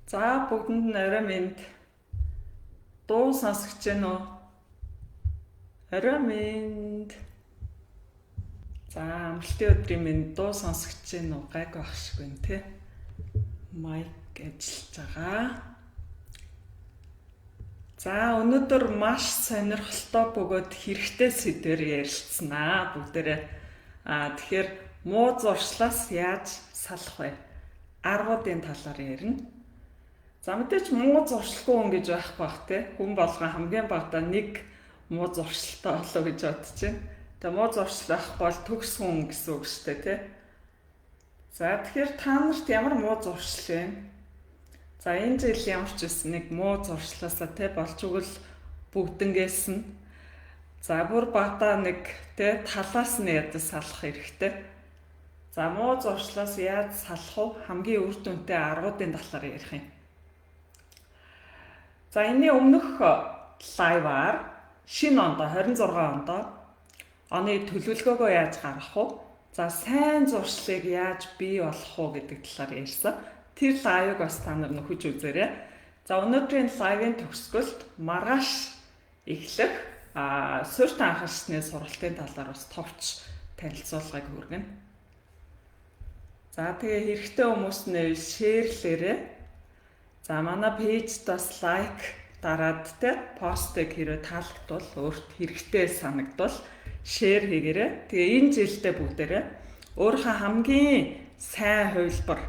За бүгдэнд нь орой минь дуу сонсогч гэнэ үү? Орой минь. За амралтын өдрийн минь дуу сонсогч гэнэ үү? Гайгүй ахшгүй нэ тэ. Майк ажиллаж байгаа. За өнөөдөр маш сонирхолтой бөгөөд хэрэгтэй сэдвээр ярилцсанаа бүгдээрээ. Тэгэхээр муу зуршлаас яаж салах вэ? Аргуудын талаар ярина. За мэдээч муу зуршилгүй хүн гэж байхгүй бах те. Хүн болгон хамгийн багадаа нэг муу зуршилтай болоо гэж бодож байна. Тэгээ муу зуршил байхгүй бол төгс хүн гэсэн үг шүү дээ те. За тэгэхээр та нарт ямар муу зуршил вэ? За энэ жил ямар ч байсан нэг муу зуршлаасаа те болж өгөл бүгдэнгээс нь. За бүр багадаа нэг те талаас нь ядаж салах хэрэгтэй. За муу зуршлаас яаж салах вэ? Хамгийн үр дүнтэй аргуудын талаар ярих юм. За энэний өмнөх лайваар шинэ онд 26 онд оны төлөвлөгөөгөө яаж гаргах вэ? За сайн зуршлыг яаж бий болгох вэ гэдэг талаар ярьсан. Тэр лайвыг бас та нар нөхөж үзээрэй. За өнөөдрийн лайвын төгсгөлд маргааш эхлэх суурь анхаарсны сургалтын талаар бас товч танилцуулгыг хүргэнэ. За тэгээ хэрэгтэй хүмүүс нь шеэрлээрэй. За манай пэйжд бас лайк дараад те постыг хэрэг таалагдвал өөрт хэрэгтэй санагдвал шеэр хийгээрэй. Тэгээ энэ жилдээ бүгдээрээ өөрийнхөө хамгийн сайн хувилбар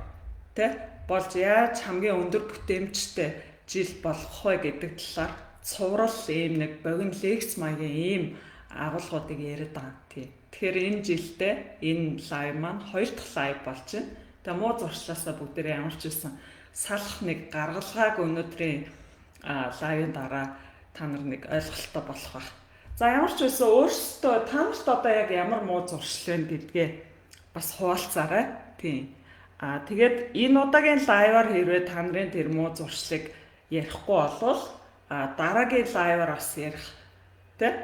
те болж яаж хамгийн өндөр бүтээмжтэй жил болох вэ гэдэг талаар цуврал ийм нэг богино лекц маягийн ийм агуулгуудыг яриад байгаа. Тэгэхээр энэ жилдээ энэ лайв маань хоёр дахь лайв болж байна. Тэгээ муу зуршлаасаа бүгдээрээ ямар ч байсан салах нэг гаргалгааг өнөөдрийн лайвын дараа та нар нэг ойлголттой болох байх. За ямар ч байсан өөрсдөө та нарт одоо яг ямар муу зуршил вэ гэдгээ бас хуваалцаарай. Тийм. Тэгээд энэ удаагийн лайваар хэрвээ та нарын тэр муу зуршлыг ярихгүй болвол дараагийн лайваар бас ярих тэ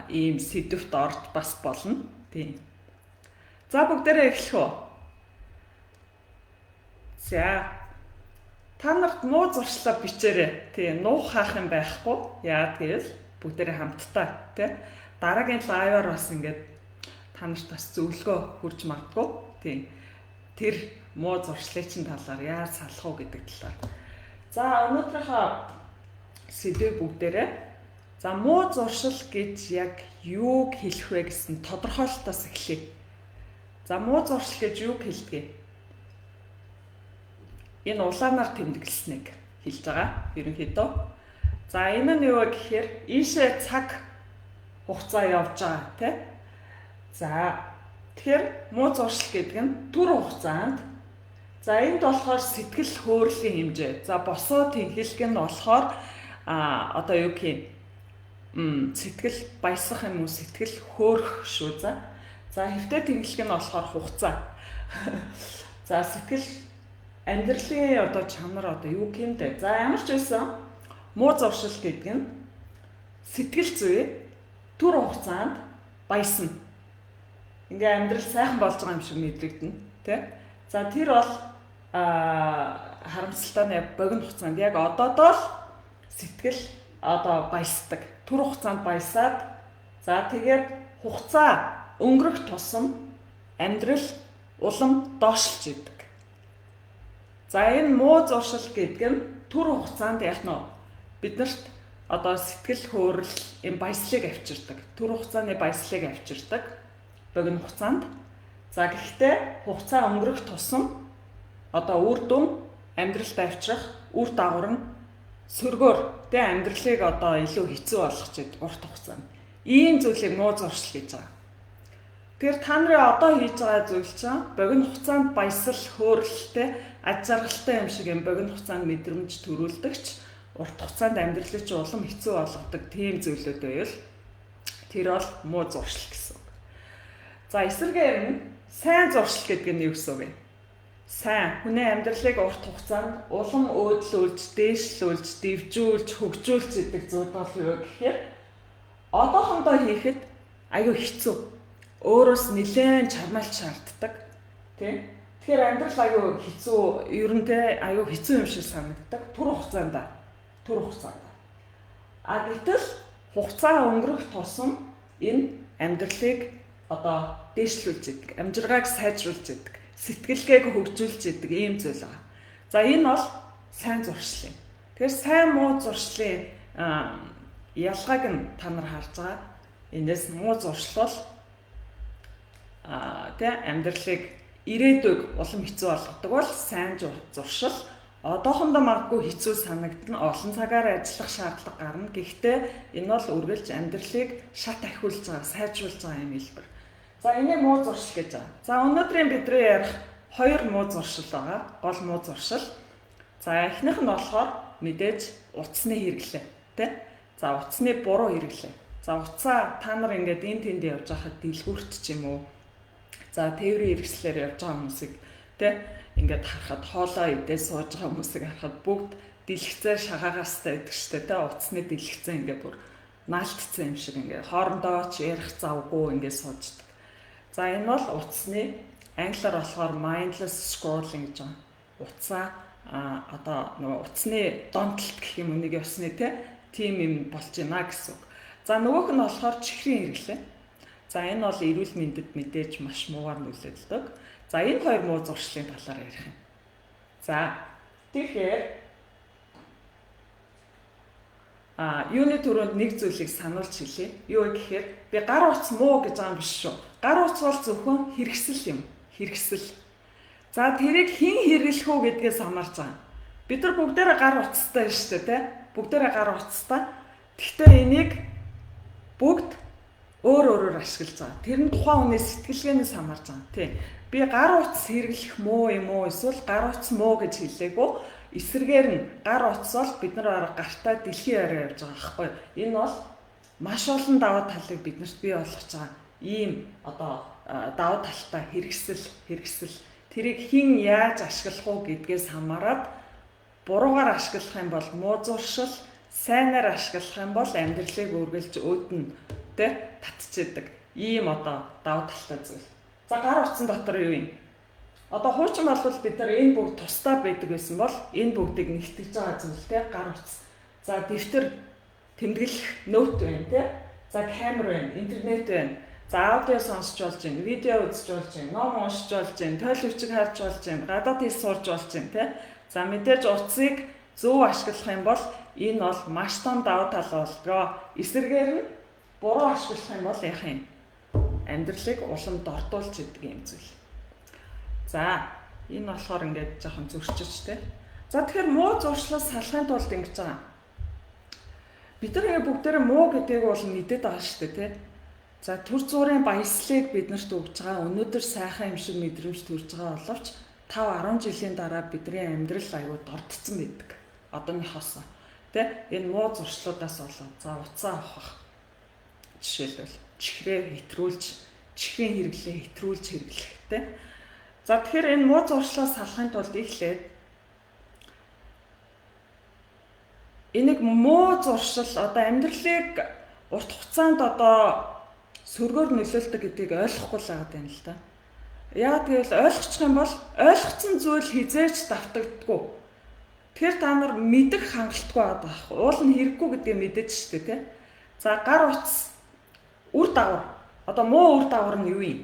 ийм сэдвт орж бас болно. Тийм. За бүгдээрээ эхлэх үү? За та нарт муу зуршлаа бичээрэй. Тийм, нуух хаах юм байхгүй. Яагаад гэвэл бүгдээрээ хамтдаа тий. Дараагийн лайваар бас ингээд та нарт бас зөвлөгөө хүрч магадгүй. Тийм. Тэр муу зуршлын чинь талаар яаж салах уу гэдэг талаар. За өнөөдрийнхөө сэдв бүгдээрээ за муу зуршил гэж яг юуг хэлэх вэ гэсэн тодорхойлолтоос эхлэе. За муу зуршил гэж юуг хэлдэг вэ? Энэ улаанаар тэмдэглэснийг хэлж байгаа ерөнхийдөө. За энэ нь юу вэ гэхээр ийшээ цаг хугацаа явж байгаа тийм. За тэгэхээр муу зуршил гэдэг нь түр хугацаанд за энд болохоор сэтгэл хөөрлийн хэмжээ. За босоо тэнхлэг нь болохоор одоо юу гэх юм сэтгэл баясах юм уу сэтгэл хөөрөх шүү за. За хэвтэй тэнхлэг нь болохоор хугацаа. За сэтгэл амьдралын одоо чанар одоо юу гэмтэй. За ямар ч байсан муу зуршил гэдэг нь сэтгэл зүй түр хугацаанд баясна. Ингээ амьдрал сайхан болж байгаа юм шиг мэдрэгдэнэ, тий? За тэр бол харамсалтай нь богино хугацаанд яг одоодоо л сэтгэл одоо баясдаг. Түр хугацаанд баясаад за тэгээд хугацаа өнгөрөх тусам амьдрал улам доошлж идэг. За энэ муу зуршил гэдэг нь түр хугацаанд яг нь биднэрт одоо сэтгэл хөөрөл юм баяслыг авчирдаг. Түр хугацааны баяслыг авчирдаг богино хугацаанд. За гэхдээ хугацаа өнгөрөх тусам одоо үр дүн амьдралд авчрах үр дагавар нь сөргөөр тэ амьдралыг одоо илүү хэцүү болгож идэг урт хугацаанд. Ийм зүйлийг муу зуршил гэж байгаа. Тэгэхээр та нарын одоо хийж байгаа зүйл чинь богино хугацаанд баясал хөөрөлтэй аж аргалтай юм шиг юм богино хугацаанд мэдрэмж төрүүлдэгч урт хугацаанд амьдралыг ч улам хэцүү болгодог тийм зүйлүүд байвал тэр бол муу зуршил гэсэн. За эсвэргээр нь сайн зуршил гэдэг нь юу гэсэн үг вэ? Сайн хүний амьдралыг урт хугацаанд улам өөдлүүлж, дээшлүүлж, дэвжүүлж, хөгжүүлж идэг зүйл бол юу гэхээр одоохондоо хийхэд аюу хэцүү. Өөрөөс нэлээд чармайлт шаарддаг. Тийм. Тэгэхээр амьдрал аюу хэцүү, ер нь те аюу хэцүү юм шиг санагддаг. Түр хугацаанд. А гэтэл хугацаа өнгөрөх тусам энэ амьдралыг одоо дээшлүүлж идэг, амжиргааг сайжруулж идэг, сэтгэлгээг хөгжүүлж идэг ийм зүйл байгаа. За энэ бол сайн зуршлын. Тэгэхээр сайн муу зуршлын ялгааг нь та нар харж байгаа. Энэс муу зуршил бол амьдралыг ирээдүйг улам хэцүү болгодог бол сайн зуршил одоохондоо магадгүй хэцүү санагдана, олон цагаар ажиллах шаардлага гарна. Гэхдээ энэ бол үргэлж амьдралыг шат ахиулж байгаа, сайжруулж байгаа юм хэлбэр. За энийг муу зуршил гэж байгаа. За өнөөдрийн бидний ярих хоёр муу зуршил байгаа. Гол муу зуршил. За эхнийх нь болохоор мэдээж утасны хэрэглээ, тэ? За утасны буруу хэрэглээ. За утсаа та нар ингээд энэ тэнд явж байхад дэлгүүрт ч юм уу. За тээврийн хэрэгслээр явж байгаа хүмүүсийг тэ ингээд харахад хоолоо идээ сууж байгаа хүмүүсийг харахад бүгд дэлгэцээр шагаагаастай байдаг штэ тэ утасны дэлгэцэн ингээд бүр наалтцсан юм шиг ингээд хоорондоо ч ярих завгүй ингээд сууждаг. За энэ бол утасны англиар болохоор mindless scrolling гэж байна. Утсаа одоо нөгөө утасны донтолт гэх юм үнийг явсны тийм юм болж байна гэсэн үг. За нөгөөх нь болохоор чихрийн хэрэглээ. За энэ бол эрүүл мэндэд мэдээж маш муугар нөлөөлдөг. За энэ хоёр муу зуршлын талаар ярих юм. За тэгэхээр юуны түрүүнд нэг зүйлийг сануулж хэлье. Юу гэхээр би гар утас муу гэж байгаа юм биш шүү. Гар утас бол зөвхөн хэрэгсэл юм. Хэрэгсэл. За тэрийг хэн хэрэглэх үү гэдгээс хамаарч байгаа. Бид нар бүгдээрээ гар утастай шүү дээ, тэ? Бүгдээрээ гар утастай. Гэхдээ энийг бүгд өөрөөр ашиглаж байгаа. Тэр нь тухайн хүний сэтгэлгээнээс хамаарч байгаа. Тий. Би гар утас хэрэглэх муу юм уу эсвэл гар утас муу гэж хэлээгүй. Эсрэгээр нь гар утас бол бид нар гартаа дэлхийн арай явж байгаа байхгүй. Энэ бол маш олон даваа талыг биднэрт бий болгож байгаа. Ийм одоо даваа талтай хэрэгсэл тэрийг хэн яаж ашиглах уу гэдгээс хамаарат буруугаар ашиглах юм бол муу зуршил, сайнаар ашиглах юм бол амьдралыг үргэлж өөдөн татчихдаг. Ийм одоо даваа талтай зүйл. За гар утсан дотор юу юм? Одоо хуучин болвол бид нар энэ бүгд тусдаа байдаг байсан бол энэ бүгдийг нэгтгэж байгаа зүйл гар утас. За дэвтэр тэмдэглэх ноут байна За камер байна, интернет байна. За аудио сонсч болж байна, видео үзэж болж байна, ном уншиж болж байна, телевизийг харж болж байна, гадаад хэл сурж болж байна, тэ. За мэдээж утсыг зөв ашиглах юм бол энэ бол маш том давуу тал болдгоо. Эсвэргээр нь буруу ашиглах юм бол яах юм? Амьдралыг улам дордуулж идэг юм зүйл. За энэ болохоор ингээд жоохон зөрчиж тэ. За тэгэхээр муу зуршлаас салахын тулд ингэж байгаа. Бид нар бүгдээрээ муу гэдгийг бол мэдээд байгаа шүү дээ тэ. За төр зүрийн баяслалыг биднэрт өгж байгаа. Өнөөдөр сайхан юм шиг мэдрэмж төрж байгаа боловч 5-10 жилийн дараа бидний амьдрал аюу дордсон байдаг. Одооныхоос тэ энэ муу зуршлуудаас болоод за уцаа авах. Жишээлбэл чихрээ хэтрүүлж, чихрийн хэрэглээ хэтрүүлж хэрэглэх тэ. За тэгэхээр энэ муу зуршлаас салахын тулд эхлээд энийг муу зуршил одоо амьдралыг урт хугацаанд одоо сөргөөр нөлөөлдөг гэдгийг ойлгохгүй л байгаа юм л да. Яагаад гэвэл ойлгочих юм бол ойлгоцсон зүйл хизээч давтагддаггүй. Тэгэхээр та нар мэдэх хангалттай байх. Уул нь хэрэггүй гэдгийг мэдээж штэ тий. За гар утас үр дагавар. Одоо муу үр дагавар нь юу юм?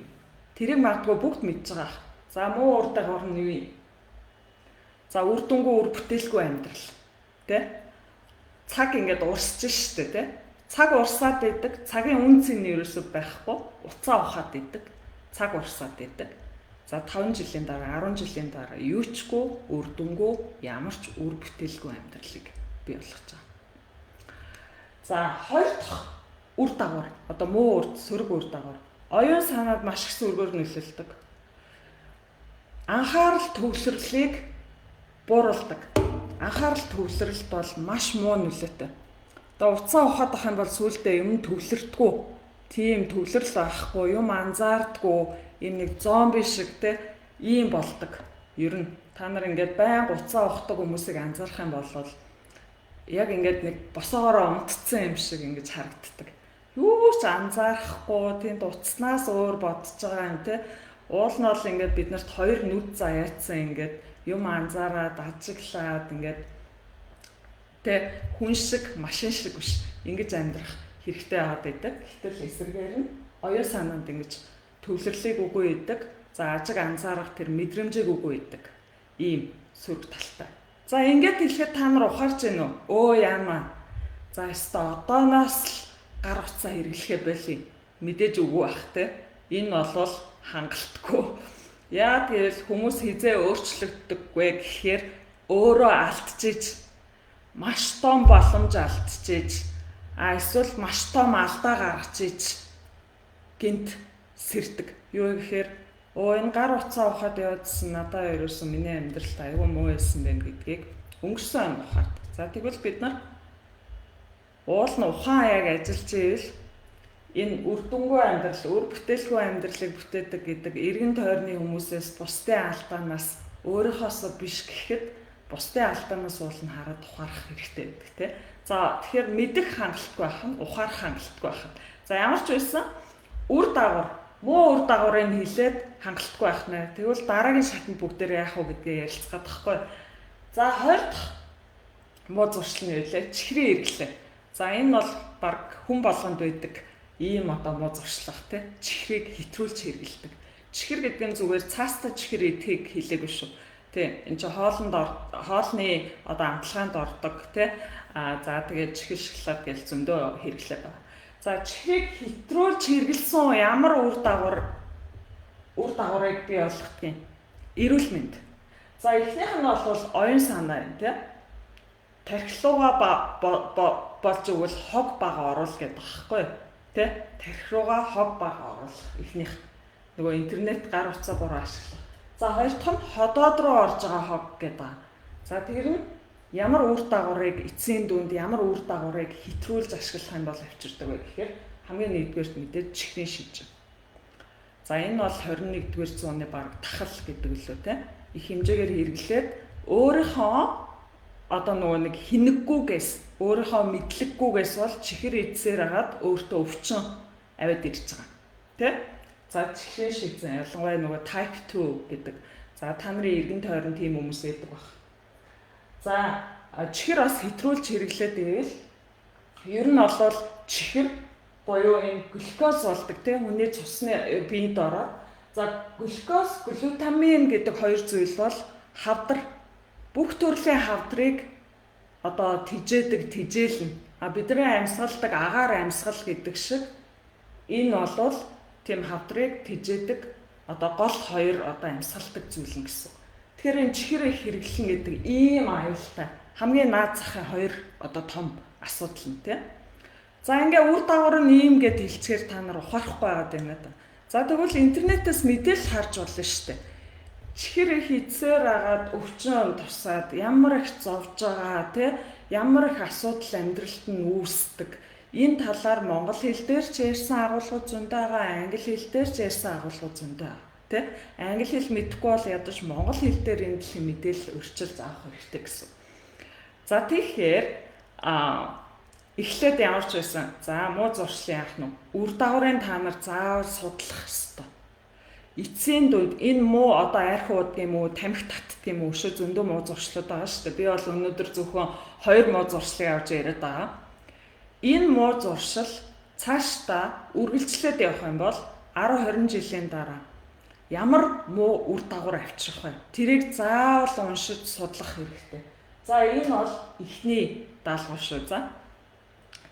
Тэрийг магадгүй бүгд мэдж байгаа. За муу үр дагавар нь юу юм? За үр дүнгүй үр бүтээлгүй амьдрал. Тий? Цаг ингээд урсж штэ тий. Цаг урсаад идэг, цагийн үн цэн нь ерөөсөй байхгүй, уцаа ухаад идэг, цаг урсаад идэг. За 5 жилийн дараа, 10 жилийн дараа юучгүй, үр дүнгүй, ямар ч үр бүтээлгүй амьдралыг бий болгож байгаа. За хоёр дахь үр дагавар, одоо муу үр, сөрөг үр дагавар. Оюун санаанд маш их сөргөөр нөлөөлдөг. Анхаарал төвлөрлийг бууруулдаг. Анхаарал төвлөрөлт бол маш муу нөлөөтэй. Одоо уцаа ухаад ах юм бол сүулдэ юм төвлөрдгүү. Тийм төвлөрөл авахгүй, юм анзаардггүй, юм нэг зомби шиг те ийм болдог. Ер нь та нар ингээд байнга уцаа ухдаг хүмүүсийг анзаарах юм бол яг ингээд нэг босоогоороо унтцсан юм шиг ингэж харагддаг. Юу ч анзаарахгүй, тэнд уцснаас өөр бодож байгаа юм те. Уул нь бол ингээд биднэрт хоёр нүд заяатсан ингээд юм анзаараад ажиглаад ингээд хүн шиг машин шиг биш ингэж амьдрах хэрэгтэй аваад идэг. Гэтэл эсрэгээр нь оюун санаанд ингэж төвлөрлийг үгүй идэг. За ажиг анзаарах тэр мэдрэмжийг үгүй идэг. Ийм сүрг талтай. За ингээд хэлэхэд та нар ухаарч байна уу? Өө яамаа. За өстө одооноос л гар утсаа хэрэглэхэ байли. Мэдээж үгүй бах те. Энэ бол хангалтгүй. Яа гэвэл хүмүүс хизээ өөрчлөгддөггүй гэхээр өөрөө алдчихж маш том боломж алдчихж эсвэл маш том алдаа гаргаж иж гинт сэрдэг. Юу гэхээр энэ гар утсаа ухаад явуулсан надаа ерөөсөн миний амьдралд аюу муу байсан байх гэдгийг өнгөрсөн он ухаад. За тэгвэл бид нар уул нь ухаан яг ажиллаж ивэл энэ үр дүнгүй амьдрал, үр бүтээлгүй амьдралыг бүтээдэг гэдэг эргэн тойрны хүмүүсээс бусдын алдаанаас өөрийнхоосоо биш гэхэд бусдын алдаанаас уул нь хараад ухаарах хэрэгтэй байдаг тийм. За тэгэхээр мэдэх хангалттай байх нь ухаарах хангалттай байх нь. За ямар ч байсан үр дагавар, муу үр дагаврыг хилээд хангалттай байх нэ. Тэгвэл дараагийн шатнд бүгдээр яах вэ гэдгээ ярилцгаад байхгүй. За хоёр дахь муу зуршлын үйлээ чихрийн эргэлээ. За энэ бол баг хүн болгонд байдаг ийм одоо муу зуршлах тий. Чихрийг хэтрүүлж хэргэлдэг. Чихэр гэдэг нь зүгээр цаастаа чихэр идэхийг хэлээгүй шүү. Тий. Энд чинь хоолны одоо амтлагаанд ордог тий. За тэгээд чихэр шоколад гэж зөндөө хэрэглээ байна. За чихрийг хэтрүүлж хэргэлсэн ямар үр дагаврыг бий болгох юм. Эрүүл мэнд. За эхнийх нь бол оюун санаа юм тий. Тархилууга болж өгвөл хог бага оруул гэдэг байхгүй юу? Тэ тархи руугаа хог бага оруулах эхнийх нөгөө интернет гар утсаа буруу ашиглах. За хоёр дахь нь ходоод руу орж байгаа хог гэдэг. За тэр нь ямар үр дагаврыг эцсийн дүнд ямар үр дагаврыг хэтрүүлж ашиглах юм бол авчирдаг вэ гэхээр хамгийн нэгдүгээрт мэдээд чихрийн шижин. За энэ бол 21-р зууны баг тахал гэдэг лөө тэ. Их хэмжээгээр хэрэглээд өөрийнхөө одоо нөгөө нэг хинэггүйгээс өөрийнхөө мэдлэггүйгээс бол чихэр эдсээр хагаад өөртөө өвчин аваад ирж байгаа. Тэ? За чихрийн шийдсэн ялангуяа нөгөө type 2 гэдэг. За та нарын эргэн тойронд тийм хүмүүс байдаг баг. За чихэр бас хэтрүүлж хэрэглээд ивэл ер нь бол чихэр буюу энэ глюкоз болдог тийм хүний цусны биед ороод за глюкоз, глютамин гэдэг хоёр зүйл бол хавдар бүх төрлийн хавдрыг одоо тижээдэг тижээлнэ. Бидний амьсгалдаг агаар амьсгал гэдэг шиг энэ бол тийм хавдрыг тижээдэг одоо гол хоёр одоо амьсгалдаг зүйл гэсэн. Тэгэхээр энэ чихрийг хэрэглэн гэдэг ийм аюултай хамгийн наад захын хоёр одоо том асуудал нь тийм. За ингээ үр дагавар нь ийм гэд хэлцгээр та нар ухаарахгүй байгаад байна да. За тэгвэл интернетээс мэдээлэл харж болно шүү дээ. Чихэр их эзээр агаад өвчин тусаад ямар их зовж байгаа тий ямар их асуудал амьдралд нь үүсдэг. Энэ талаар монгол хэл дээр ч ярьсан агуулгууд зөндөө байгаа, англи хэл дээр ч ярьсан агуулгууд зөндөө байгаа. Тий англи хэл мэдэхгүй бол ядаж монгол хэл дээр энэ дэлхийн мэдээлэл өрчилж авах хэрэгтэй гэсэн. За тэгэхээр эхлээд ямар ч байсан. За муу зуршлын яах нь үр дагаврын та нар заавал судлах ёстой. Эцсийн дүнд энэ муу одоо арх уудг юм уу, тамхи татдаг юм уу, өшөө зөндөө муу зуршлууд байгаа шүү дээ. Би бол өнөөдөр зөвхөн 2 муу зуршлыг авч яриад байгаа. Энэ муу зуршил цаашдаа үргэлжлээд явах юм бол 10-20 жилийн дараа ямар муу үр дагавар авчрах вэ? Тэрийг заавал уншиж судлах хэрэгтэй. За энэ бол эхний даалгавар шүү.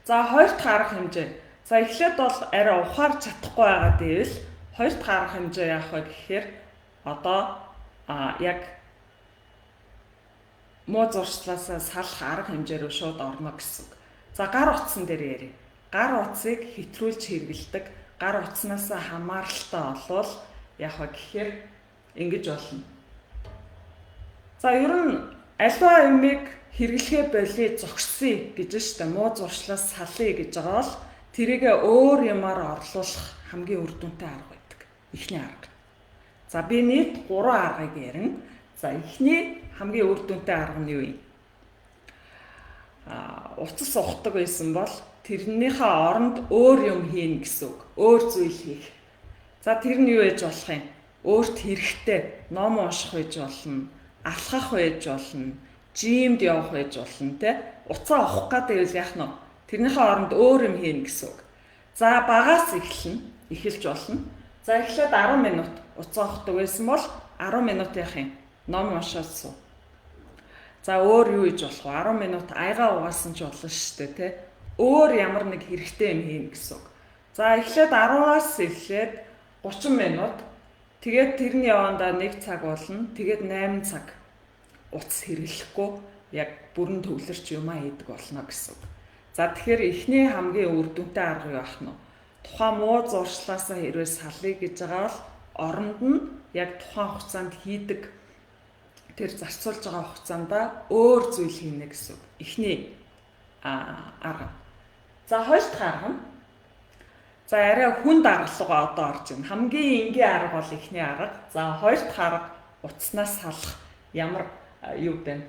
За хоёр дахь арга хэмжээ. За эхлээд бол арай ухаарч чадахгүй байгаа дэвэл хоёр дахь арга хэмжээ яах вэ гэхээр одоо яг муу зуршлаасаа салах арга хэмжээ рүү шууд орно гэсэн. За гар утсан дээр ярив. Гар утсыг хэтрүүлж хэрэглэдэг. Гар утснаас хамааралтай олвол яах вэ гэхээр ингэж болно. За ер нь альва юмыг хэрэглэхээ болий зогсъё гэж штэ муу зуршлаас салъя гэж байгаа бол тэрийгэ өөр юмар орлуулах хамгийн үр дүнтэй арга байдаг. Эхний арга. За би нийт 3 аргыг ярина. За эхний хамгийн үр дүнтэй арга нь юу юм? Уцас ухдаг байсан бол тэрнийхээ оронд өөр юм хийнэ гэсэн үг. Өөр зүйл хийх. За тэр нь юу ээж болох юм? өөрт хэрэгтэй ном унших байж болно, алхах байж болно, жимд явах байж болно те. Уцаа авах гэдэг яах нь тэрнийхээ оронд өөр юм хийн гэсэн үг. За багаас эхэлж болно. За эхлээд 10 минут уцаа авахдаг байсан бол 10 минут яах юм? Ном уншаад суу. За өөр юу хийж болох вэ? 10 минут аяга угаасан ч болно шүү дээ те. Өөр ямар нэг хэрэгтэй юм хийн гэсэн үг. За эхлээд 10-аас эхлээд 30 минут. Тэгээд тэрний явандаа 1 цаг болно. Тэгээд 8 цаг утас хэрэглэхгүй яг бүрэн төвлөрч юмаа хийдэг болно гэсэн үг. За тэгэхээр эхний хамгийн үр дүнтэй арга юу ах нь? Тухайн муу зуршлаасаа хэрвээ салъя гэж байгаа бол оронд нь яг тухайн хугацаанд хийдэг тэр зарцуулж байгаа хугацаанда өөр зүйл хийнэ гэсэн үг. Эхний арга. За хоёр дахь арга нь за арай хүн даргалгаа одоо орж байна. Хамгийн энгийн арга бол эхний арга. За хоёр дахь арга утаснаас салах ямар юу вэ?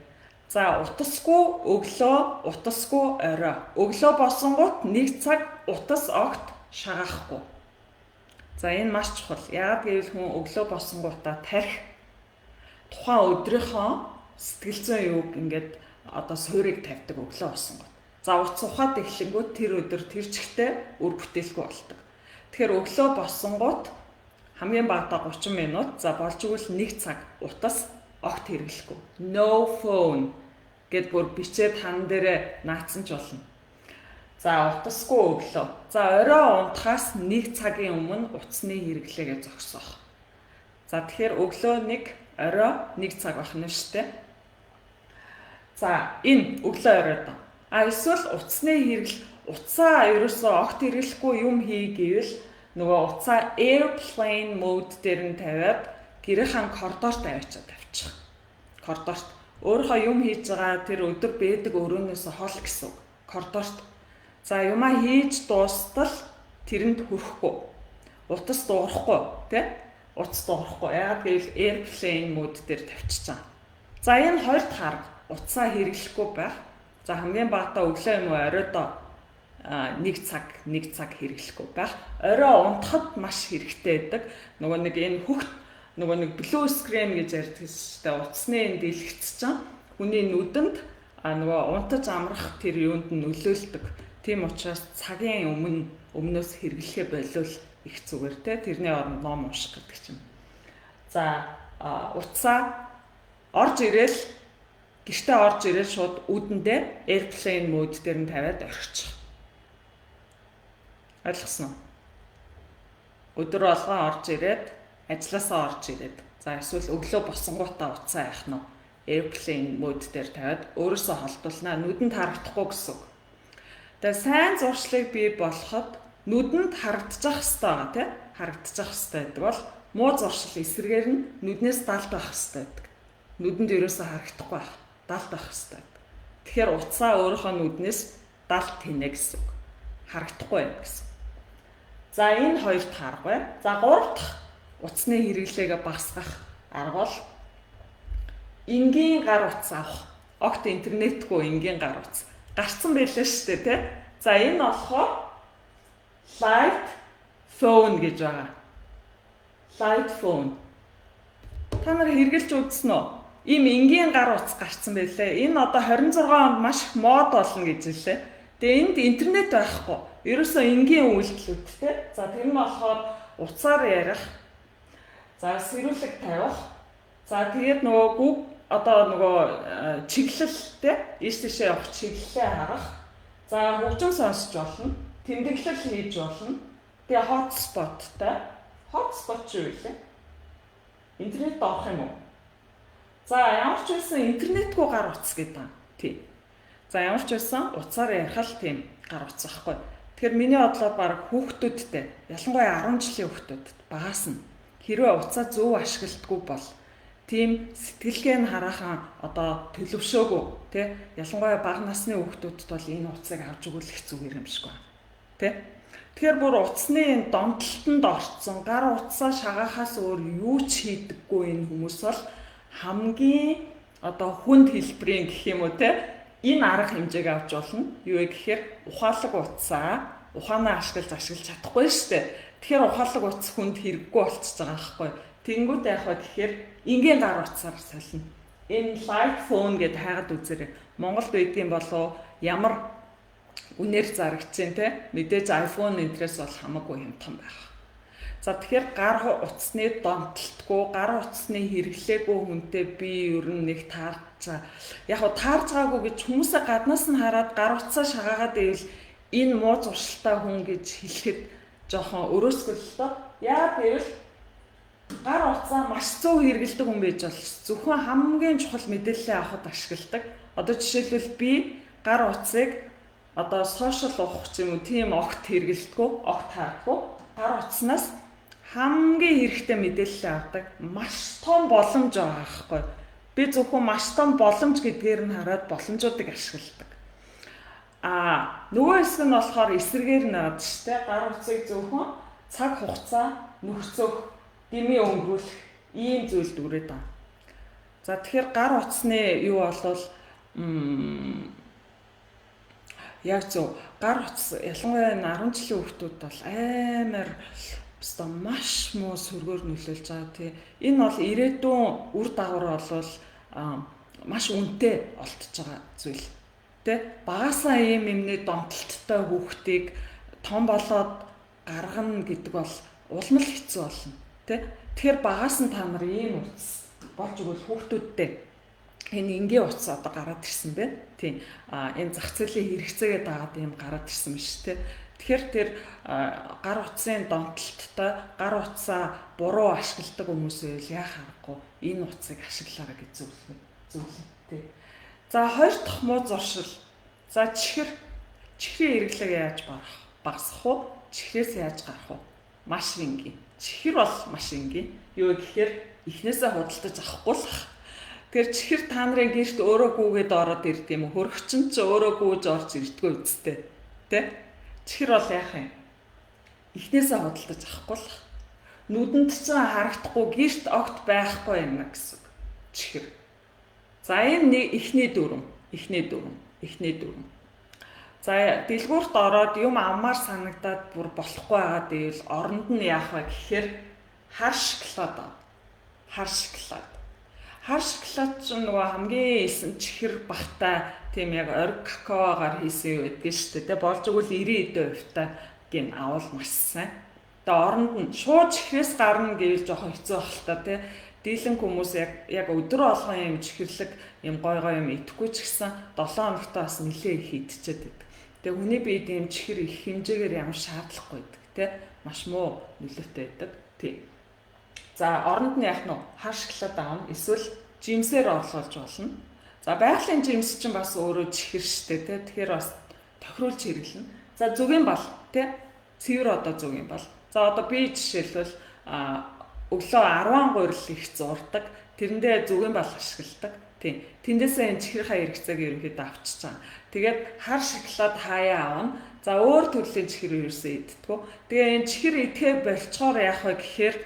За утасгүй өглөө, утасгүй орой. Өглөө босонгууд 1 цаг утас огт шагаахгүй. За энэ маш чухал. Яагаад гэвэл хүн өглөө босонгуудаа тарих тухайн өдрийнхөө сэтгэл зүйн юуг ингээд одоо суурийг тавьдаг өглөө босонгууд. За утас ухаад эхлэнгүүт тэр өдөр тэр чигтээ үр бүтээлгүй болдог. Тэгэхээр өглөө босонгууд хамгийн багадаа 30 минут, за болж игэл 1 цаг утас огт хэрэглэхгүй. No phone гэд бүр бичээд хан дээрээ наацсан ч болно. За утасгүй өглөө. За орой унтахаас 1 цагийн өмнө утасны хэрэглээгээ зогсоох. За тэгэхээр өглөө 1, орой 1 цаг байх нь шүү дээ. За энэ өглөө оройд. Эсвэл утасны утсаа ерөөсөө огт хэрэглэхгүй юм хий гэвэл нөгөө утсаа airplane mode дээр нь тавиад гэрийнхэн коридорт аваачаад тавьчих. Коридорт өөрийнхөө юм хийж байгаа тэр өдөр бэдэг өрөөнөөс хол гэсэн үг. Коридорт. За юмаа хийж дуустал тэрэнд хүрэхгүй. Утас дуурахгүй тий? Утас дуурахгүй. Яагаад гэвэл airplane mode дээр тавьчихсан. За энэ хоёр дахь арга утсаа хэрэглэхгүй байх. За хамгийн багадаа өглөө юм уу оройдоо 1 цаг хэрэглэхгүй байх. Орой унтахад маш хэрэгтэй байдаг. Нөгөө нэг энэ нөгөө нэг blue screen гэж ярьдаг шүү дээ. Утасны энэ дэлгэцсэн хүний нүдэнд нөгөө унтаж амрах тэр юунд нь нөлөөлдөг. Тийм учраас цагийн өмнөөс хэрэглэхээ болвол их зүгээр те. Тэрний оронд ном унших гэдэг чинь. За утсаа гэртээ орж ирээл шууд үүдэндээ airplane mode дээр нь тавиад орчих. Ойлгосноо? Өдөр болгон орж ирээд ажилласаа орж ирээд за эсвэл өглөө босонгуудаа утсаа яах нь airplane mode дээр тавиад өөрөөсөө холдуулнаа нүдэнд харагдахгүй гэсэн үг. Тэгээ сайн зуршлыг бий болоход нүдэнд харагдчих хэвээр байгаа тийм харагдчих хэвээр байдаг бол муу зуршил эсрэгээр нь нүднээс далд байх хэвээр байдаг. Нүдэнд ерөөсөө харагдахгүй байх, далд байх хэвээр. Тэгэхээр утсаа өөрийнхөө нүднээс далд тийнэ гэсэн үг. Харагдахгүй байх гэсэн. За энэ хоёр дахь арга бай. За гурав дахь утасны хэрэглээгээ багасгах арга бол энгийн гар утас авах. Огт интернетгүй энгийн гар утас. Гарцсан байлаа шүү дээ, тий? За энэ болохоор light phone гэж байгаа. Light phone. Та нар хэрэглэж үзсэн үү? Ийм энгийн гар утас гарцсан байлээ. Энэ одоо 26 онд маш их мод болно гэж хэллээ. Тэгээ энд интернет байхгүй. Ерөөсөө энгийн үйлдэлүүдтэй. За тэр нь болохоор утсаар ярих. За сэрүүлэг тавих. За тэгээд нөгөө чиглэлтэй ийш тийшээ явах чиглэлээ харах. За хөгжим сонсч болно. Тэмдэглэл хийж болно. Тэгээ hotspotтай. Hotspot юу вэ? Интернет авах юм уу? За ямар ч байсан интернетгүй гар утас гэдэг юм. Тийм. За ямар ч байсан утсаар ярих л тийм гар утас ахгүй. Тэгэхээр миний бодлоор баг хүүхдүүдтэй, ялангуяа 10 жилийн хүүхдүүдэд багаас нь хэрвээ утсаа зөв ашигладаггүй бол тийм сэтгэлгээ нь хараахан одоо төлөвшөөгүй тий ялангуяа бага насны хүүхдүүдэд бол энэ утсыг авч өгөх зүгээр юм шиг байна. Тий. Тэгэхээр бүр утасны энэ донтолтонд орцсон гар утсаа шагаахаас өөр юу ч хийдэггүй энэ хүмүүс бол хамгийн одоо хүнд хэлбэрийн гэх юм уу тий энэ арга хэмжээг авч болно. Юу вэ гэхээр ухаалаг утсаа ухаанаа ашиглаж чадахгүй шүү дээ. Тэгэхээр ухаалаг утас хүнд хэрэггүй болчихж байгаа байхгүй. Тэнгүүд яах вэ гэхээр ингийн гар утсаар солино. Энэ light phone гэд хайгаад үзээрэй. Монголд байдгийн болов ямар үнээр зарагдчихээн те. Мэдээж iPhone энтрээс бол хамаагүй юм том байх. За тэгэхээр гар утасны донтолтгүй, гар утасны хэрэглээгүй хүнтэй би ер нь нэг таарч байгаа. Яг нь таарч байгаагүй гэж хүмүүсээ гаднаас нь хараад гар утсаа шагаагаад ивэл энэ муу зуршилтай хүн гэж хэлэхэд жоохон өрөөсгөл л доо. Яа гэвэл гар утсаа маш зөв хэрэглэдэг хүн байж бол зөвхөн хамгийн чухал мэдээлэл авахд ашигладаг. Одоо жишээлбэл би гар утсыг одоо сошиал уух юм уу тийм огт хэрэглэдэггүй, огт хаардаггүй. Гар утаснаас хамгийн хэрэгтэй мэдээлэл авдаг маш том боломж байгаа байхгүй. Би зөвхөн маш том боломж гэдгээр нь хараад боломжуудыг ашигладаг. Нөгөө хэсэг нь болохоор эсрэгээр нь байгаа шүү дээ. Гар утсыг зөвхөн цаг хугацаа нөхцөх дэмий өнгөрүүлэх ийм зүйлд үрээд байна. За тэгэхээр гар утасны юу болвол яг зөв гар утас ялангуяа 10 жилийн хүүхдүүд бол амар өстой маш муу сөргөөр нөлөөлж байгаа тий. Энэ бол ирээдүйн үр дагавар болвол маш үнэтэй олдож байгаа зүйл. Тэ багасаа ийм юмны донтолттой хүүхдийг том болоод гаргана гэдэг бол улам л хэцүү болно. Тэгэхээр багаас нь та нар ийм утас болж өгвөл хүүхдүүдтэй энэ энгийн утас одоо гараад ирсэн бэ. Тийм. Энэ зах зээлийн хэрэгцээгээд дагаад ийм гараад ирсэн биш тий. Тэгэхээр тэр гар утсын донтолттой гар утсаа буруу ашигладаг хүмүүс байвал яах аргагүй энэ утсыг ашиглаарай гэж зөвлөе тий. За хоёр дахь муу зуршил. За чихрийн хэрэглээг яаж багасгах вэ? Чихрээс яаж гарах вэ? Маш энгийн. Чихэр бол маш энгийн. Юу гэхээр эхнээсээ худалдаж авахгүй л бах. Тэгэхээр чихэр та нарын гэрт өөрөө гүүгээд ороод ирд юм уу? Хөрөгчин ч өөрөө гүүж орж ирдгүй үсттэй. Тэ? Чихэр бол яах юм? Эхнээсээ худалдаж авахгүй л бах. Нүдэнд ч харагдахгүй гэрт огт байхгүй юм гэсэн. Чихэр. За энэ нэг эхний дүрм. За дэлгүүрт ороод юм аммаар санагдаад бүр болохгүй байгаад ивэл оронд нь яах вэ гэхээр хар шоколад ч нөгөө хамгийн эсэн чихэр бахтай тийм яг ориг какаогаар хийсэн байдаг шүү дээ. Болж игэл 90% гин авал маш сайн. Тэгээ оронд нь шууд чихрээс гарна гэвэл жоохон хэцүү байх л та тий. Дийлэн хүмүүс яг өдөр болгон юм чихэрлэг юм гой юм идэхгүй ч гэсэн 7 хоногтоо бас нэлээ их идчихэд байдаг. Тэгээ хүний биед юм чихэр их хэмжээгээр ямар шаардлагагүй байдаг тий. Маш муу нөлөөтэй байдаг тий. За оронд нь яах нь хар шоколад аавна эсвэл жимсээр орлуулж болно. За байгалийн жимс чинь бас өөрөө чихэр штэ тий. Тэгэхээр бас тохируулж хэрэглэнэ. За зүгийн бал тий. Цэвэр одоо зүгийн бал. За одоо би жишээлбэл өглөө 10 гурил их зурдаг. Тэрэндээ зүгийн бал ашигладаг. Тийм. Тэндээсээ энэ чихрийнхаа хэрэгцээг ерөнхийдөө авчиж байгаа. Тэгээд хар шоколад хаяа авна. За өөр төрлийн чихэр ерөөсөө иддэггүй. Тэгээ энэ чихэр идэхээр болцохоор яах вэ гэхээр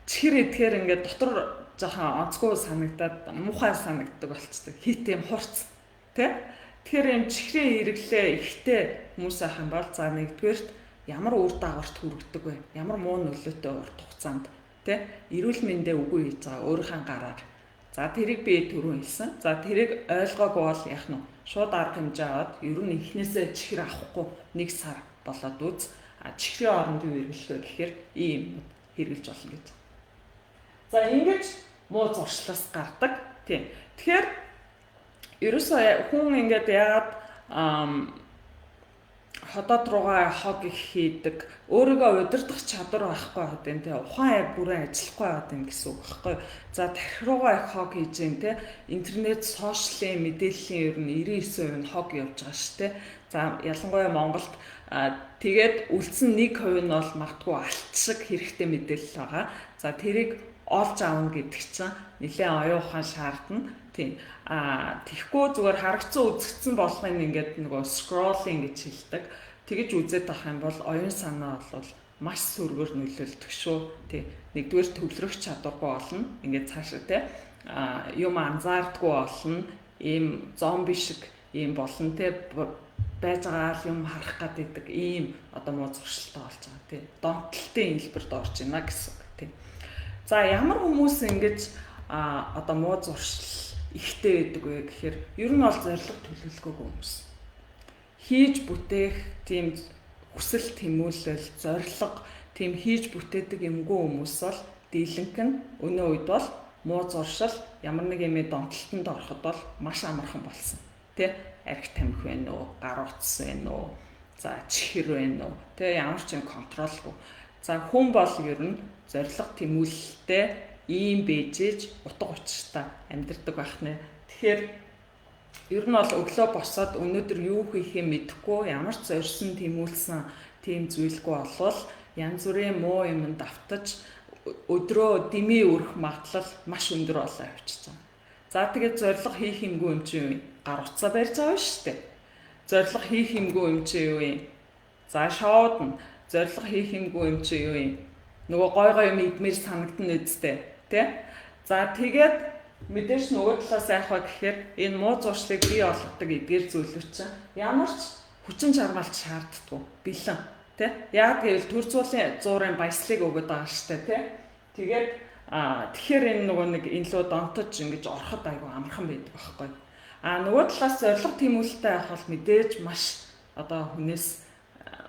чихэр идэхээр ингээд дотор жоохон онцгой санагдаад муухай санагддаг болцдог. Хит юм хурц. Тэ? Тэгэхээр энэ чихрийн хэрэглээ ихтэй хүмүүс ах юм бол за нэгдүгээрт ямар үр дагаварт хүргэдэг вэ? Ямар муу нөлөөтэй урт хугацаанд тэ? Эрүүл мэндэ үгүй хийж байгаа өөрийнхөө гараар. За тэрийг би түрүү хэлсэн. За тэрийг ойлгоогүй бол яах нь шууд арга хэмжээ аваад ер нь эхнээсээ чихэр авахгүй 1 сар болоод үз. Чихрийн оронд юу хэрэглэхэ гэхээр ийм хэрэглэж болно гэж. За ингэж муу зуршлаас гардаг. Тийм. Тэгэхээр ерөөсөө хүн ингээд яагаад ходоод руугаа хог их хийдэг, өөрийгөө удирдах чадвар байхгүй байгаад энэ тэ ухаан яг бүрэн ажиллахгүй байгаад энэ гэсэн үг байхгүй. За тархи руугаа их хог хийж юм тэ интернет, сошиалын мэдээллийн ер нь 99% нь хог явж байгаа шүү тэ. За ялангуяа Монголд тэгээд үлдсэн 1% нь бол магадгүй алт шиг хэрэгтэй мэдээлэл байгаа. За тэрийг олж аавна гэдэг чинь нэлээд оюун ухаан шаардна. Тийм. Тэгэхгүй зүгээр харагцсан үзэгдсэн болгоны ингээд нөгөө scrolling гэж хэлдэг. Тэгэж үзээд авах юм бол оюун санаа бол маш сөргөөр нөлөөлдөг шүү. Тийм. Нэгдүгээр төвлөрөх чадваргүй болно. Ингээд цаашаа те юм анзаардгүй болно. Ийм зомби шиг ийм болно те байж байгаа юм харах гэдэг ийм одоо муу зуршилтай болж байгаа тийм. Донтолтын хэлбэрт орж байна гэсэн үг тийм. За ямар хүмүүс ингэж одоо муу зуршил ихтэй байдаг вэ гэхээр ер нь бол зориг төлөвлөгөөгүй хүмүүс. Хийж бүтээх тийм хүсэл тэмүүлэл, зориг тийм хийж бүтээдэг юмгүй хүмүүс бол дийлэнх нь өнөө үед бол муу зуршил ямар нэг юм донтолтонд ороход бол маш амархан болсон. Тэ арх тамхи байна уу, гар утас байна уу, за чихэр байна уу, тэ ямар ч юм контролгүй. За хүн бол ер нь зориг тэмүүлэлтэй ийм бэжэж утга учиртай амьдардаг байх нэ. Тэгэхээр ер нь бол өглөө босоод өнөөдөр юу хийхээ мэдэхгүй ямар ч зорьсон тэмүүлсэн тийм зүйлгүй болвол янз бүрийн муу юмд давтаж өдрөө дэмий өрөх магадлал маш өндөр болоо явчихж байгаа. За тэгээд зориг хийх юмгүй юм чи юу вэ? Гар утсаа барьж байгаа шүү дээ. Зориг хийх юмгүй юм чи юу вэ? За шоудна. Зориг хийх юмгүй юм чи юу вэ? Нөгөө гой юм идмээр санагдана үсттэй, тэ? За тэгээд мэдээж нөгөө талаас яах вэ гэхээр энэ муу зуршлыг бий болгодог эдгээр зүйлүүд чинь ямар ч хүчин чармаалт шаарддаггүй, бэлэн, тэ? Яг гэвэл төр зуурын баяслыг өгöd байгаа штэ, тэ? Тэгээд тэгэхээр энэ нөгөө нэг энэ лөө донтож ингэж ороход айгүй амархан байдаг байхгүй. Нөгөө талаас зориг тэмүүлэлтэй авах бол мэдээж маш одоо хүнээс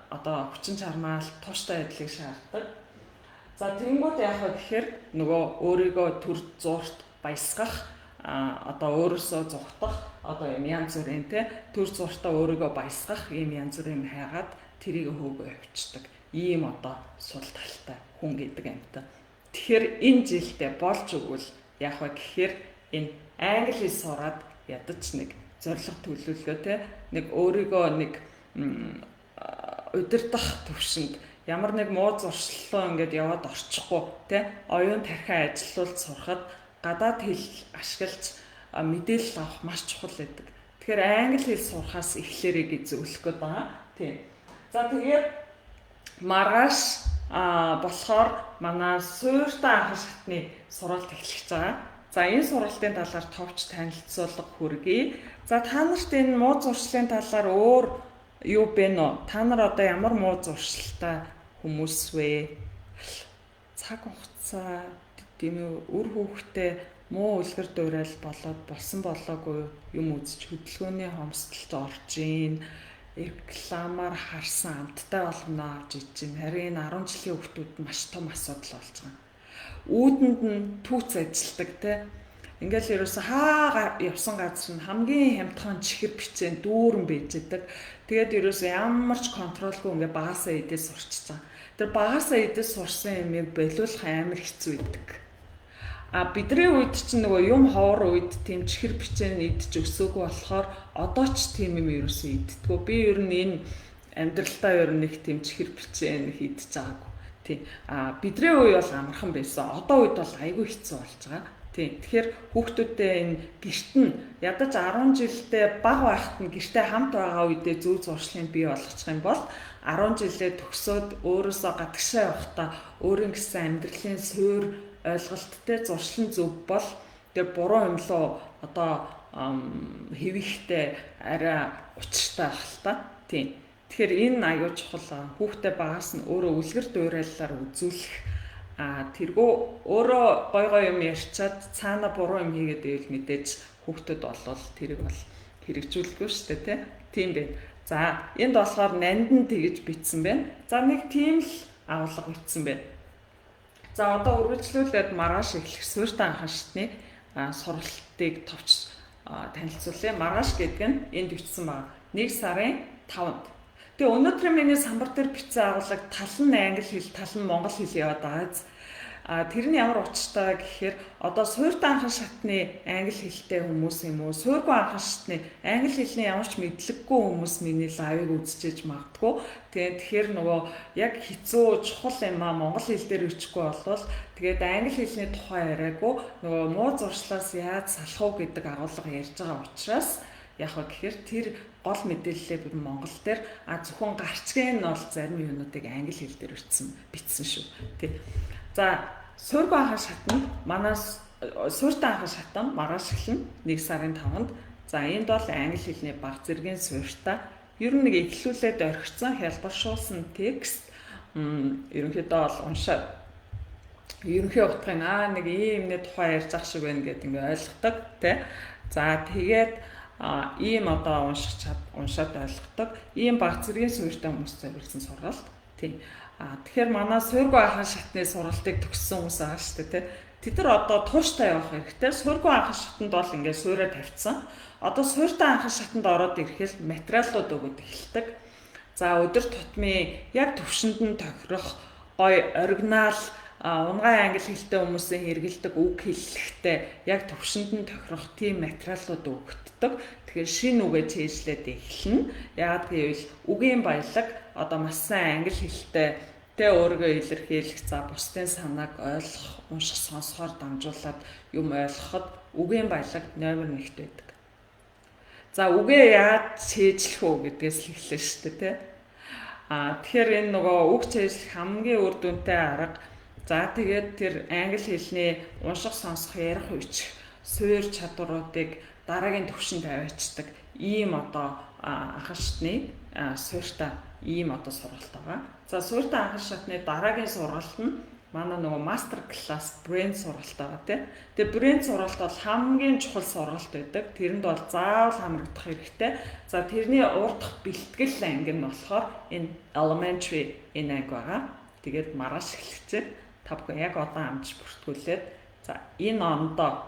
одоо хүчин чармаалт, тууштай байдлыг шаарддаг. За тэнгууд яах вэ гэхээр нөгөө өөрийгөө төр зуурт баясгах одоо өөрөөсөө зүгтах одоо юм янз бүрийн те төр зуртаа өөрийгөө баясгах ийм янз бүрийн хайгаад тэрийг хөөгөө явчихдаг. Ийм одоо сул талтай хүн гэдэг амтаа. Тэгэхээр энэ жилдээ болж өгвөл яах вэ гэхээр энэ англи хэл сураад ядаж нэг зориг төлөвлөгөө те нэг өөрийгөө нэг удирдах төвшөнд ямар нэг муу зуршлоо ингээд яваад орчихгүй те оюун тархиа ажилуулж сурахад гадаад хэл ашиглаж мэдээлэл авах маш чухал байдаг. Тэгэхээр англи хэл сурахаас эхлээрээ гэж зөвлөх гээд байгаа. Тийм. За тэгээд маргааш болохоор манай суурьтай анхан шатны сургалт эхлэж байгаа. За энэ сургалтын талаар товч танилцуулга хүргэе. За та нарт энэ муу зуршлын талаар өөр юу бэ нөө? Та нар одоо ямар муу зуршилтай хүмүүс вэ? Цаг хугацаа тийм үр хүүхдээ муу үлгэр дуурайл болоод болсон болоогүй юм үзэж хөдөлгөөний хомсдолд орж ийн рекламаар харсан амттай болгоно авч иж чинь харин 10 жилийн хүүхдүүд маш том асуудал болж байгаа. Үүдэнд нь түүц ажилтдаг те ингээл ерөөсө хаа явсан газар нь хамгийн хямдхан чихэр бичэн дүүрэн бийждэг. Тэгээд ерөөсө ямар ч контролгүй ингээ багасаа идээс сурчиж байгаа. Тэр багасаа идээс сурсан юмыг болиулах амар хэцүү байдаг. Бидний үед чинь нөгөө юм ховор үед тийм чихэр бичэн идэж өсөөгүй болохоор одоо ч тийм юм ерөөсөө иддэггүй. Би ер нь энэ амьдралдаа ер нь их тийм чихэр бичэн идэж байгаагүй. Тийм. Бидний үе бол амархан байсан. Одоо үед бол айгүй хэцүү болж байгаа. Тийм. Тэгэхээр хүүхдүүдээ энэ гэрт нь ядаж 10 жилдээ бага байхад нь гэртээ хамт байгаа үедээ зөв зуршлын бий болгочих юм бол 10 жилээ төгсөөд өөрөөсөө гадагшаа явахдаа өөрийн гэсэн амьдралын суурь ойлголттой зуршлын зөв бол тэр буруу юм лөө одоо хэвихтэй арай учиртай байх л та. Тийм. Тэгэхээр энэ аюул чухал хүүхдээ багаас нь өөрөө үлгэр дуурайлалаар үзүүлэх тэргөө өөрөө гой юм ярьчаад цаана буруу юм хийгээд ивэл мэдээж хүүхдэд болвол тэрийг бол хэрэгжүүлэхгүй шүү дээ тий. Тийм байна. За энд болохоор нандин тэгж бичсэн байна. За нэг тийм л агуулга бичсэн байна. За одоо үргэлжлүүлээд маргааш эхлэх суурьтай анхан шатны сургалтыг товч танилцуулъя. Маргааш гэдэг нь энд бичсэн байна. 1 сарын 5-нд. Тэгээ өнөөдрийн миний самбар дээр бичсэн агуулга тал нь англи хэл, тал нь монгол хэл яваад байгаа. Тэр нь ямар учиртай гэхээр одоо суурьтай анхан шатны англи хэлтэй хүмүүс юм уу? Суурьгүй анхан шатны англи хэлний ямар ч мэдлэггүй хүмүүс миний лайвыг үзчихэж магадгүй. Тэгэхээр нөгөө яг хэцүү чухал юм монгол хэл дээр бичихгүй болвол тэгээд англи хэлний тухай яриаггүй нөгөө муу зуршлаас яаж салах уу гэдэг агуулга ярьж байгаа учраас яг гэхээр тэр гол мэдээлэлээ бид монгол дээр зөвхөн гарчгийн нь бол зарим юмнуудыг англи хэл дээр бичсэн шүү. Тий. За суурьгүй анхан шатнд манаас суурьтай анхан шатан маргааш эхэлнэ 1 сарын 5-нд. За энд бол англи хэлний бага зэргийн суурьтай ер нь нэг эхлүүлээд орхисон хялбаршуулсан текст ерөнхийдөө бол уншаад ерөнхий утгыг нэг иймний тухай ярьж ах шиг байна гэдэг ингээ ойлгодог тий. За тэгээд ийм одоо уншаад ойлгодог. Ийм баг зэргийн суурьтай хүмүүс зориулсан сургалт. Тийм. Тэгэхээр манай суурьгүй анхан шатны сургалтыг төгссөн хүмүүс байгаа шүү дээ, тий. Тэд нар одоо тууштай явах хэрэгтэй. Суурьгүй анхан шатанд бол ингээд суурьа тавьчихсан. Одоо суурьтай анхан шатанд ороод ирэхэд материалууд өгöd эхэлдэг. За өдөр тутмын яг төвшөнд нь тохирох гой оригинал унгай англи хэлтэй хүмүүсийн хэрэгэлдэг үг хэллэгтэй яг төвшөнд нь тохирох тийм материалууд өгөгддөг. Тэгэхээр шинэ үгээ чийжлээд эхэлнэ. Яагаад гэвэл үгийн баялаг одоо маш сайн англи хэлтэй тэ өөрийгөө илэрхийлэх, за бусдын санааг ойлгох, унших, сонсохоор дамжуулаад юм ойлгоход үгийн баялаг номер 1-т байдаг. За үгээ яаж чийжлэх үү гэдгээс л эхэлнэ шүү дээ, тэ. Тэгэхээр энэ нөгөө үг чийжлэх хамгийн үр дүнтэй арга. За тэгээд тэр англи хэлний унших, сонсох, ярих үеч суурь чадваруудыг дараагийн түвшинд аваачдаг ийм одоо анхан шатны суурьтай ийм одоо сургалт байгаа. За суурьтай анхан шатны дараагийн сургалт нь манай нөгөө мастер класс брэнд сургалт байгаа тийм. Тэгээ брэнд сургалт бол хамгийн чухал сургалт байдаг. Тэрэнд бол заавал хамрагдах хэрэгтэй. За тэрний урдах бэлтгэл анги нь болохоор энэ elementary энэ анги байгаа. Тэгээд маргааш эхлэхтэй. Та бүхэн яг одоо амж бүртгүүлээд за энэ ондоо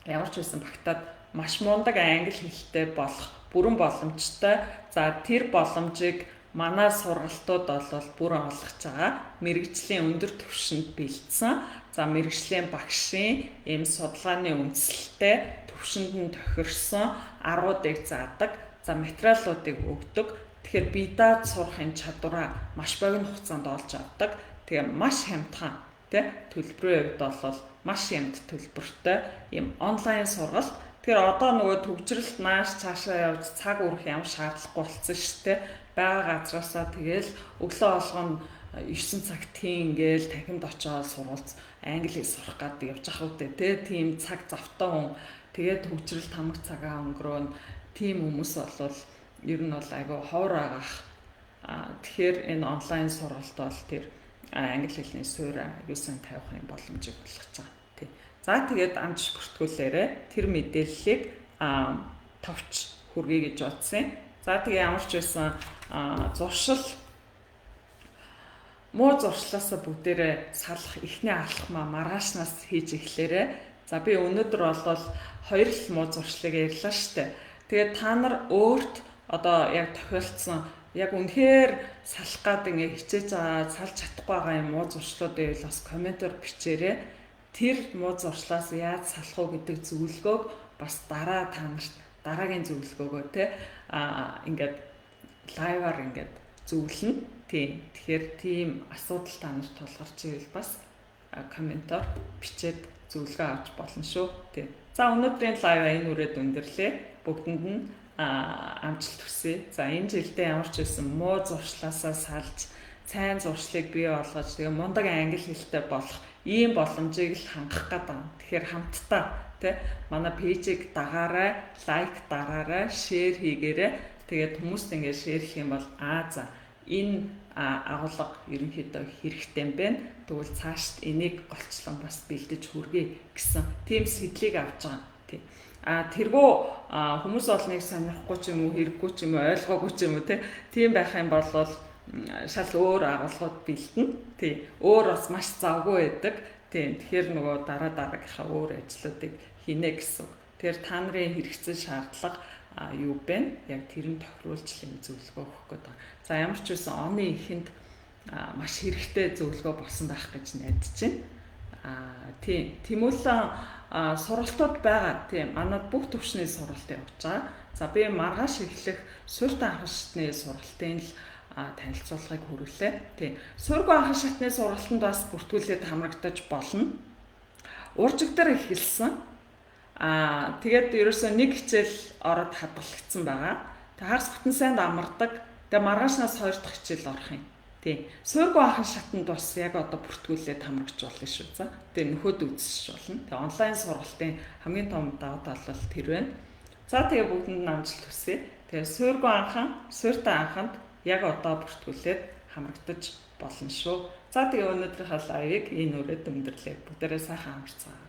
ямар ч байсан багтаад маш мундаг англи хэлтэй болох бүрэн боломжтой. За тэр боломжийг манай сургалтууд бол бүрэн олгож байгаа. Мэргэжлийн өндөр түвшинд бэлдсэн. За мэргэжлийн багшийн ийм судалгааны үндэслэлтэй түвшинд нь тохирсон аргуудыг заадаг. За материалуудыг өгдөг. Тэгэхээр бие даад сурахын чадвараа маш богино хугацаанд олж авдаг. Тэгээ маш хямдхан тий төлбөрийн хувьд бол маш хямд төлбөртэй ийм онлайн сургалт. Тэгэхээр одоо нөгөө төвжрэлт нааш цаашаа явж цаг үрэх ямар шаардлагагүй болсон шүү дээ. Бага газраасаа тэгэл өглөө болгоно 9 цагт ингээл танхимд очоод сургалц англи хэл сурах гэдэг явж ах үедээ тий тийм цаг завтай хүн тэгээд төвжрэлт хамаг цагаа өнгөрөөн тийм хүмүүс бол ер нь бол айгүй ховор агаах. Тэгэхээр энэ онлайн сургалт бол тэр англи хэлний суурь аюулсан тавих юм боломжийг олгож байгаа. Тий. За тэгээд амж бүртгүүлээрээ тэр мэдээллийг товч хүргэе гэж бодсон. За тэгээ ямар ч байсан зуршил муу зуршлаасаа бүгдээрээ салах эхний алхмаа маргаашнаас хийж эхлээрээ. За би өнөөдөр бол 2 л муу зуршлыг ярьлаа штэ. Тэгээд та нар өөрт одоо яг тохиолдсон яг үнэхээр салах гад ингээ хичээж байгаа салж чадахгүй байгаа юм муу зуршлуудыг бас комментоор бичээрэй. Тэр муу зуршлаас яаж салах уу гэдэг зөвлөгөөг бас дараа та нарт дараагийн зөвлөгөөгөө те ингээд лайваар ингээд зөвлөнө. Тийм. Тэгэхээр тийм асуудал та нарт тулгарч ивэл бас комментоор бичээд зөвлөгөө авч болно шүү. Тийм. За өнөөдрийн лайв энэ үрээд өндөрлөө. Бүгдэнд нь амжилт хүсье. За энэ жилдээ ямар ч байсан муу зуршлаасаа салж сайн зуршлыг бий болгож тэгээ мундаг англи хэлтэй болох ийм боломжийг л хангах гэдэг. Тэгэхээр хамтдаа тий манай пэйжийг дагаарай, лайк дараарай, шеэр хийгээрэй. Тэгээд хүмүүст ингээд шеэрлэх юм бол за энэ агуулга ерөнхийдөө хэрэгтэй юм байна. Тэгвэл цаашд энийг голчлон бас бэлдэж хүргэе гэсэн тийм сэтлийг авч байгаа. Тий. Тэргөө хүмүүс олныг сонирхгүй ч юм уу, хэрэггүй ч юм уу, ойлгоогүй ч юм уу тийм байх юм бол шал өөр агуулгууд бэлдэнэ. Тий. Өөр бас маш завгүй байдаг. Тийм. Тэгэхээр нөгөө дараагийнхаа өөр ажлуудыг хийнэ гэсэн. Тэгэхээр та нарын хэрэгцээ шаардлага юу бэ? Яг тэрийг тохируулж юм зөвлөгөө өгөх гэдэг. За ямар ч байсан оны эхэнд маш хэрэгтэй зөвлөгөө болсон байх гэж найдаж байна. Тийм. Тэмүүлэн сургалтууд байгаа. Тийм. Манайд бүх төвшний сургалт явж байгаа. За би маргааш эхлэх суурьтай анхан шатны сургалтын л танилцуулгыг хүргэлээ. Тийм. Суурьгүй анхан шатны сургалтанд бас бүртгүүлээд хамрагдаж болно. Уржигдэр эхэлсэн. Тэгээд ерөөсөө нэг хичээл ороод хадгалагдсан байгаа. Тэг харс бүтэн сайнд амардаг. Тэг маргаашнаас 2 дахь хичээл орох юм. Тийм. Суурьгүй анхан шатанд бас яг одоо бүртгүүлээд хамрагч болно шүү. За. Тэгээ нөхөд үзэж болно. Тэгээ онлайн сургалтын хамгийн том давуу тал бол тэр байна. За тэгээ бүгдэнд нь амжилт хүсье. Тэгээ суурьгүй анхан, суурьтай анханд яг одоо бүртгүүлээд хамрагдаж болно шүү. За тэгээ өнөөдрийнхээ лайвыг энэ үрээд өндөрлөө. Бүгдээрээ сайхан амарцгаая.